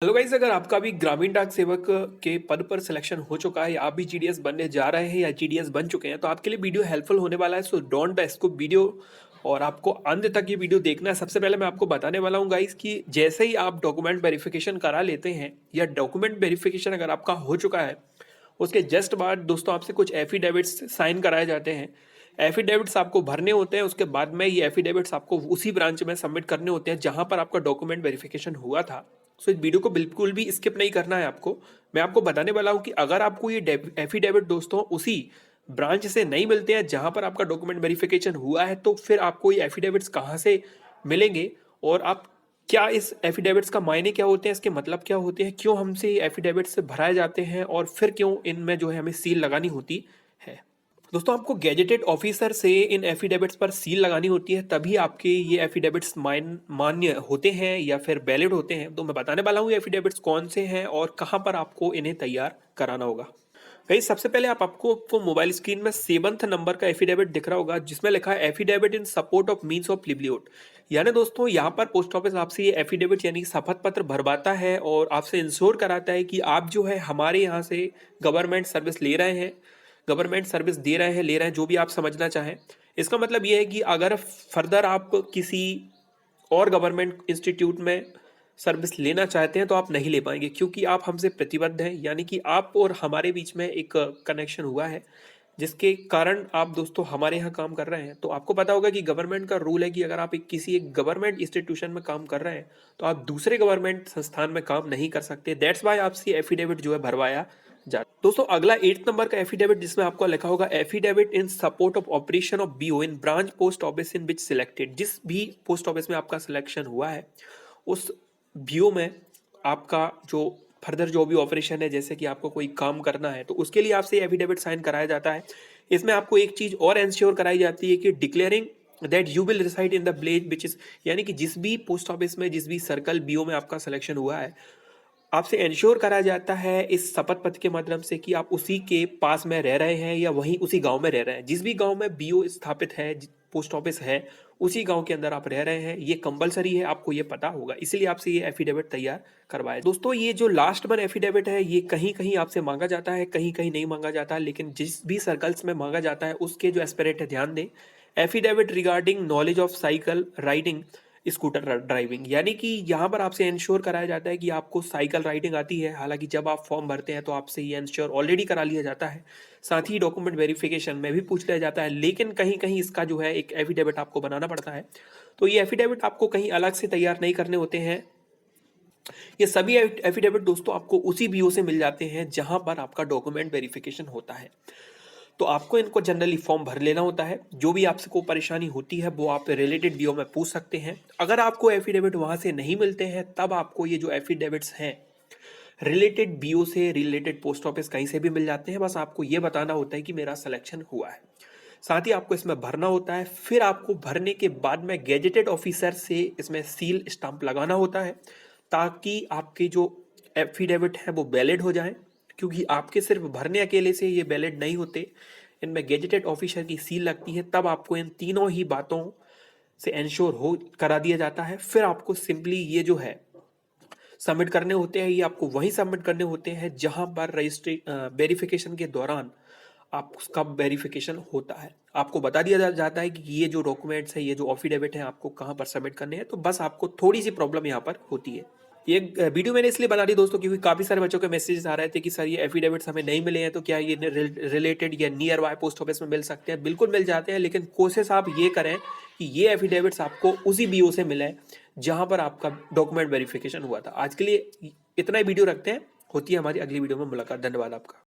Hello guys, अगर आपका भी ग्रामीण डाक सेवक के पद पर सिलेक्शन हो चुका है या आप भी जीडीएस बनने जा रहे हैं या जीडीएस बन चुके हैं तो आपके लिए वीडियो हेल्पफुल होने वाला है। सो डोंट स्किप वीडियो और आपको अंत तक ये वीडियो देखना है। सबसे पहले मैं आपको बताने वाला हूँ गाइस कि जैसे ही आप डॉक्यूमेंट वेरिफिकेशन करा लेते हैं या डॉक्यूमेंट वेरिफिकेशन अगर आपका हो चुका है उसके जस्ट बाद दोस्तों आपसे कुछ एफिडेविट्स साइन कराए जाते हैं। एफिडेविट्स आपको भरने होते हैं, उसके बाद में ये एफिडेविट्स आपको उसी ब्रांच में सबमिट करने होते हैं जहां पर आपका डॉक्यूमेंट वेरिफिकेशन हुआ था। सो इस वीडियो को बिल्कुल भी स्किप नहीं करना है आपको। मैं आपको बताने वाला हूं कि अगर आपको ये एफिडेविट दोस्तों उसी ब्रांच से नहीं मिलते हैं जहां पर आपका डॉक्यूमेंट वेरिफिकेशन हुआ है तो फिर आपको ये एफिडेविट्स कहाँ से मिलेंगे और आप क्या इस एफिडेविट्स का मायने क्या होते हैं, इसके मतलब क्या होते हैं, क्यों हमसे ये एफिडेविट्स भराए जाते हैं और फिर क्यों इनमें जो है हमें सील लगानी होती है। दोस्तों आपको गैजेटेड ऑफिसर से इन एफिडेविट्स पर सील लगानी होती है, तभी आपके ये एफिडेविट्स मान्य होते हैं या फिर वैलिड होते हैं। तो मैं बताने वाला हूँ ये एफिडेविट्स कौन से हैं और कहाँ पर आपको इन्हें तैयार कराना होगा। भाई सबसे पहले आपको मोबाइल स्क्रीन में 7th नंबर का एफिडेविट दिख रहा होगा जिसमें लिखा है affidavit in support of means of livelihood. यानी दोस्तों यहाँ पर पोस्ट ऑफिस आपसे ये एफिडेविट यानी शपथ पत्र भरवाता है और आपसे इंश्योर कराता है कि आप जो है हमारे यहाँ से गवर्नमेंट सर्विस ले रहे हैं, गवर्नमेंट सर्विस दे रहे हैं, ले रहे हैं, जो भी आप समझना चाहें। इसका मतलब ये है कि अगर फर्दर आप किसी और गवर्नमेंट इंस्टीट्यूट में सर्विस लेना चाहते हैं तो आप नहीं ले पाएंगे क्योंकि आप हमसे प्रतिबद्ध हैं। यानी कि आप और हमारे बीच में एक कनेक्शन हुआ है जिसके कारण आप दोस्तों हमारे यहाँ काम कर रहे हैं। तो आपको पता होगा कि गवर्नमेंट का रूल है कि अगर आप किसी एक गवर्नमेंट इंस्टीट्यूशन में काम कर रहे हैं तो आप दूसरे गवर्नमेंट संस्थान में काम नहीं कर सकते। दैट्स वाई आपसे एफिडेविट जो है भरवाया जाता है। दोस्तों अगला 8th नंबर का एफिडेविट जिसमें आपको लिखा होगा affidavit in support of operation of BO in branch post office in which selected. जिस भी पोस्ट ऑफिस में आपका सिलेक्शन हुआ है उस बीओ में आपका जो फर्दर जो भी ऑपरेशन है, जैसे कि आपको कोई काम करना है तो उसके लिए आपसे एफिडेविट साइन कराया जाता है। इसमें आपको एक चीज और इंश्योर कराई जाती है कि declaring that you will reside in the village which is, यानी कि जिस भी पोस्ट ऑफिस में जिस भी सर्कल बीओ में आपका सिलेक्शन हुआ है आपसे इंश्योर करा जाता है इस शपथ पत्र के माध्यम से कि आप उसी के पास में रह रहे हैं या वहीं उसी गांव में रह रहे हैं। जिस भी गांव में बीओ स्थापित है, पोस्ट ऑफिस है, उसी गांव के अंदर आप रह रहे हैं। ये कंपलसरी है, आपको ये पता होगा, इसलिए आपसे ये एफिडेविट तैयार करवाए। दोस्तों ये जो लास्ट वन एफिडेविट है ये कहीं कहीं आपसे मांगा जाता है, कहीं कहीं नहीं मांगा जाता, लेकिन जिस भी सर्कल्स में मांगा जाता है उसके जो एस्पिरेट है ध्यान दें। Affidavit regarding knowledge of cycle riding scooter driving, यानी कि यहाँ पर आपसे इंश्योर कराया जाता है कि आपको साइकिल राइडिंग आती है। हालांकि जब आप फॉर्म भरते हैं तो आपसे ये इंश्योर ऑलरेडी करा लिया जाता है, साथ ही डॉक्यूमेंट वेरिफिकेशन में भी पूछ लिया जाता है, लेकिन कहीं कहीं इसका जो है एक एफिडेविट आपको बनाना पड़ता है। तो ये एफिडेविट आपको कहीं अलग से तैयार नहीं करने होते हैं। ये सभी एफिडेविट दोस्तों आपको उसी बीओ से मिल जाते हैं जहां पर आपका डॉक्यूमेंट वेरिफिकेशन होता है। तो आपको इनको जनरली फॉर्म भर लेना होता है। जो भी आपसे कोई परेशानी होती है वो आप रिलेटेड बीओ में पूछ सकते हैं। अगर आपको एफिडेविट वहां से नहीं मिलते हैं तब आपको ये जो एफिडेविट्स हैं रिलेटेड बीओ से, रिलेटेड पोस्ट ऑफिस कहीं से भी मिल जाते हैं। बस आपको ये बताना होता है कि मेरा सिलेक्शन हुआ है, साथ ही आपको इसमें भरना होता है। फिर आपको भरने के बाद में गैजेटेड ऑफिसर से इसमें सील स्टांप लगाना होता है ताकि आपके जो एफिडेविट है वो वैलिड हो जाए, क्योंकि आपके सिर्फ भरने अकेले से ये वैलिड नहीं होते, इनमें गैजेटेड ऑफिसर की सील लगती है। तब आपको इन तीनों ही बातों से इंश्योर हो करा दिया जाता है। फिर आपको सिंपली ये जो है सबमिट करने होते हैं। ये आपको वहीं सबमिट करने होते हैं जहां पर रजिस्ट्री वेरिफिकेशन के दौरान आप उसका वेरिफिकेशन होता है। आपको बता दिया जाता है कि ये जो डॉक्यूमेंट्स है, ये जो एफिडेविट है, आपको कहाँ पर सबमिट करने हैं। तो बस आपको थोड़ी सी प्रॉब्लम यहाँ पर होती है। ये वीडियो मैंने इसलिए बना दी दोस्तों क्योंकि काफ़ी सारे बच्चों के मैसेजेस आ रहे थे कि सर ये एफिडेविट्स हमें नहीं मिले हैं तो क्या ये रिलेटेड या नियर बाय पोस्ट ऑफिस में मिल सकते हैं। बिल्कुल मिल जाते हैं, लेकिन कोशिश आप ये करें कि ये एफिडेविट्स आपको उसी बीओ से मिले जहां पर आपका डॉक्यूमेंट वेरिफिकेशन हुआ था। आज के लिए इतना ही वीडियो रखते हैं, होती है हमारी अगली वीडियो में मुलाकात। धन्यवाद आपका।